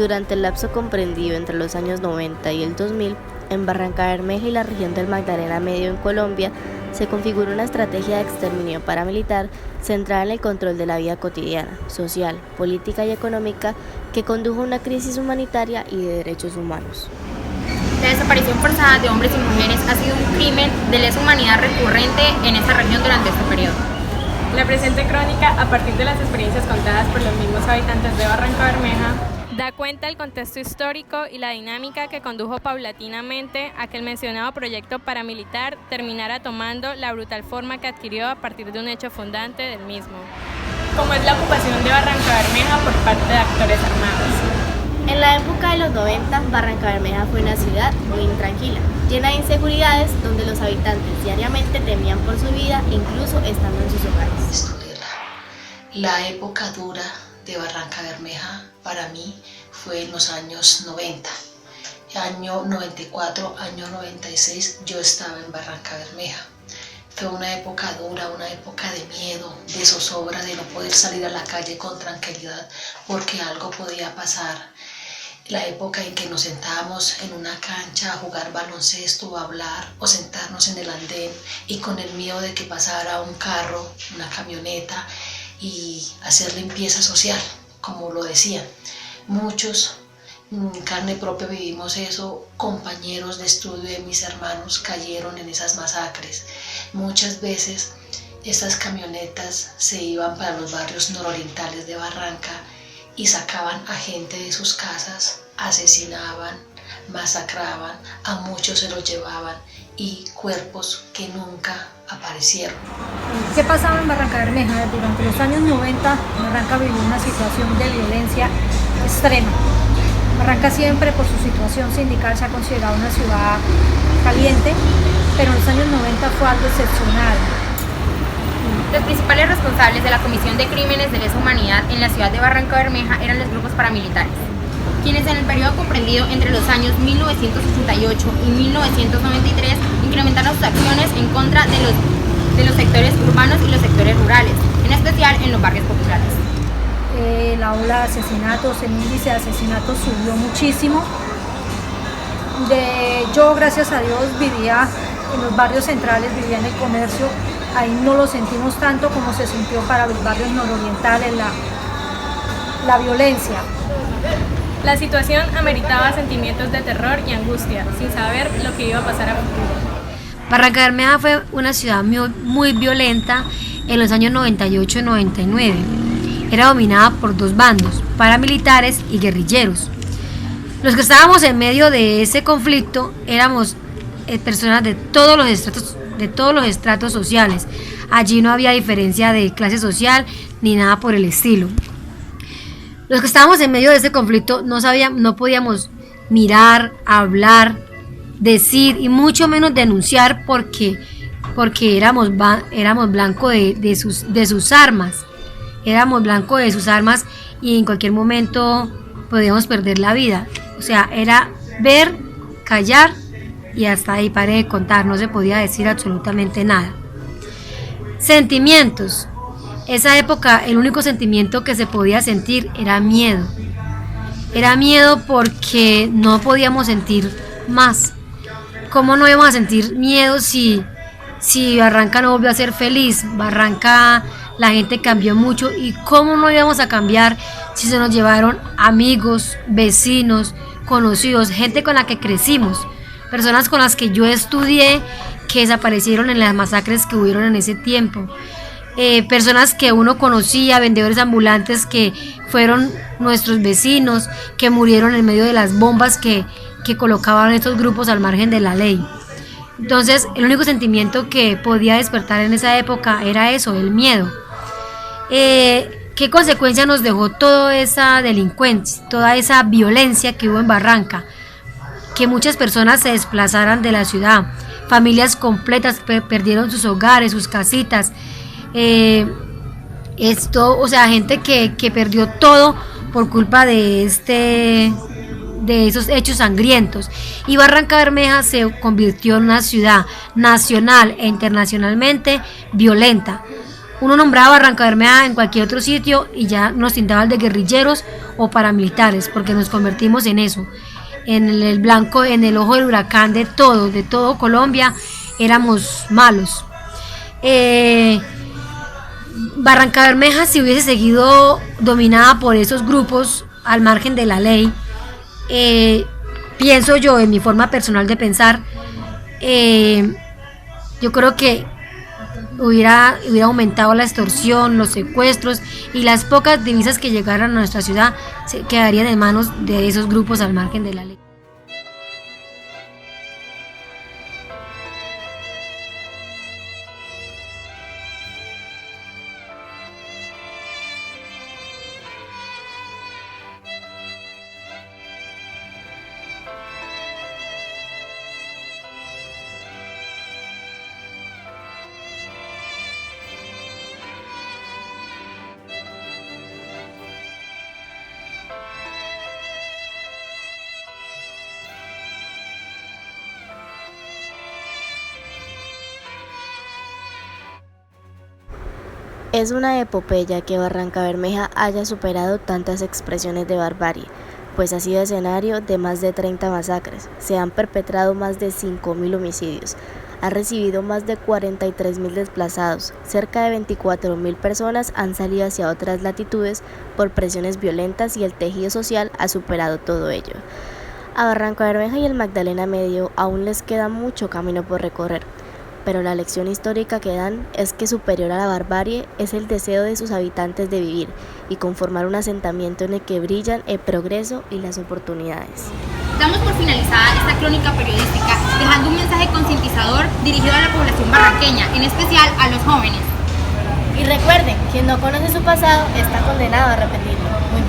Durante el lapso comprendido entre los años 90 y el 2000, en Barrancabermeja y la región del Magdalena Medio en Colombia, se configuró una estrategia de exterminio paramilitar centrada en el control de la vida cotidiana, social, política y económica que condujo a una crisis humanitaria y de derechos humanos. La desaparición forzada de hombres y mujeres ha sido un crimen de lesa humanidad recurrente en esta región durante este periodo. La presente crónica, a partir de las experiencias contadas por los mismos habitantes de Barrancabermeja, da cuenta del contexto histórico y la dinámica que condujo paulatinamente a que el mencionado proyecto paramilitar terminara tomando la brutal forma que adquirió a partir de un hecho fundante del mismo, como es la ocupación de Barrancabermeja por parte de actores armados. En la época de los 90, Barrancabermeja fue una ciudad muy intranquila, llena de inseguridades, donde los habitantes diariamente temían por su vida, incluso estando en sus hogares. La época dura de Barrancabermeja para mí fue en los años 90. Año 94, año 96, yo estaba en Barrancabermeja. Fue una época dura, una época de miedo, de zozobra, de no poder salir a la calle con tranquilidad porque algo podía pasar. La época en que nos sentábamos en una cancha a jugar baloncesto, a hablar o sentarnos en el andén y con el miedo de que pasara un carro, una camioneta y hacer limpieza social, como lo decían. Muchos en carne propia vivimos eso, compañeros de estudio de mis hermanos cayeron en esas masacres. Muchas veces estas camionetas se iban para los barrios nororientales de Barranca y sacaban a gente de sus casas, asesinaban, masacraban, a muchos se los llevaban y cuerpos que nunca aparecieron. ¿Qué pasaba en Barrancabermeja? Durante los años 90, Barranca vivió una situación de violencia extrema. Barranca siempre por su situación sindical se ha considerado una ciudad caliente, pero en los años 90 fue algo excepcional. Los principales responsables de la comisión de crímenes de lesa humanidad en la ciudad de Barrancabermeja eran los grupos paramilitares, quienes en el periodo comprendido entre los años 1968 y 1993 incrementaron sus acciones en contra de los sectores urbanos y los sectores rurales, en especial en los barrios populares. La ola de asesinatos, el índice de asesinatos subió muchísimo. Yo, gracias a Dios, vivía en los barrios centrales, vivía en el comercio. Ahí no lo sentimos tanto como se sintió para los barrios nororientales, la violencia. La situación ameritaba sentimientos de terror y angustia, sin saber lo que iba a pasar a futuro. Barrancabermeja fue una ciudad muy violenta en los años 98 y 99. Era dominada por dos bandos, paramilitares y guerrilleros. Los que estábamos en medio de ese conflicto éramos personas de todos los estratos sociales. Allí no había diferencia de clase social ni nada por el estilo. Los que estábamos en medio de ese conflicto no podíamos mirar, hablar, decir y mucho menos denunciar porque éramos blanco de sus armas. Éramos blanco de sus armas y en cualquier momento podíamos perder la vida. O sea, era ver, callar y hasta ahí paré de contar, no se podía decir absolutamente nada. Sentimientos. Esa época el único sentimiento que se podía sentir era miedo. Era miedo porque no podíamos sentir más. ¿Cómo no íbamos a sentir miedo si Barranca no volvió a ser feliz? Barranca, la gente cambió mucho y ¿cómo no íbamos a cambiar si se nos llevaron amigos, vecinos, conocidos, gente con la que crecimos, personas con las que yo estudié que desaparecieron en las masacres que hubieron en ese tiempo? Personas que uno conocía, vendedores ambulantes que fueron nuestros vecinos, que murieron en medio de las bombas que colocaban estos grupos al margen de la ley. Entonces, el único sentimiento que podía despertar en esa época era eso, el miedo. ¿Qué consecuencia nos dejó toda esa delincuencia, toda esa violencia que hubo en Barranca? Que muchas personas se desplazaran de la ciudad, familias completas perdieron sus hogares, sus casitas. Gente que perdió todo por culpa de esos hechos sangrientos, y Barrancabermeja se convirtió en una ciudad nacional e internacionalmente violenta. Uno nombraba Barrancabermeja en cualquier otro sitio y ya nos tildaba de guerrilleros o paramilitares, porque nos convertimos en eso, en el blanco, en el ojo del huracán de todo Colombia, éramos malos. Barrancabermeja, si hubiese seguido dominada por esos grupos al margen de la ley, pienso yo, en mi forma personal de pensar, yo creo que hubiera aumentado la extorsión, los secuestros, y las pocas divisas que llegaran a nuestra ciudad se quedarían en manos de esos grupos al margen de la ley. Es una epopeya que Barrancabermeja haya superado tantas expresiones de barbarie, pues ha sido escenario de más de 30 masacres, se han perpetrado más de 5.000 homicidios, ha recibido más de 43.000 desplazados, cerca de 24.000 personas han salido hacia otras latitudes por presiones violentas y el tejido social ha superado todo ello. A Barrancabermeja y el Magdalena Medio aún les queda mucho camino por recorrer, pero la lección histórica que dan es que superior a la barbarie es el deseo de sus habitantes de vivir y conformar un asentamiento en el que brillan el progreso y las oportunidades. Damos por finalizada esta crónica periodística, dejando un mensaje concientizador dirigido a la población barranqueña, en especial a los jóvenes. Y recuerden, quien no conoce su pasado está condenado a repetirlo. Muy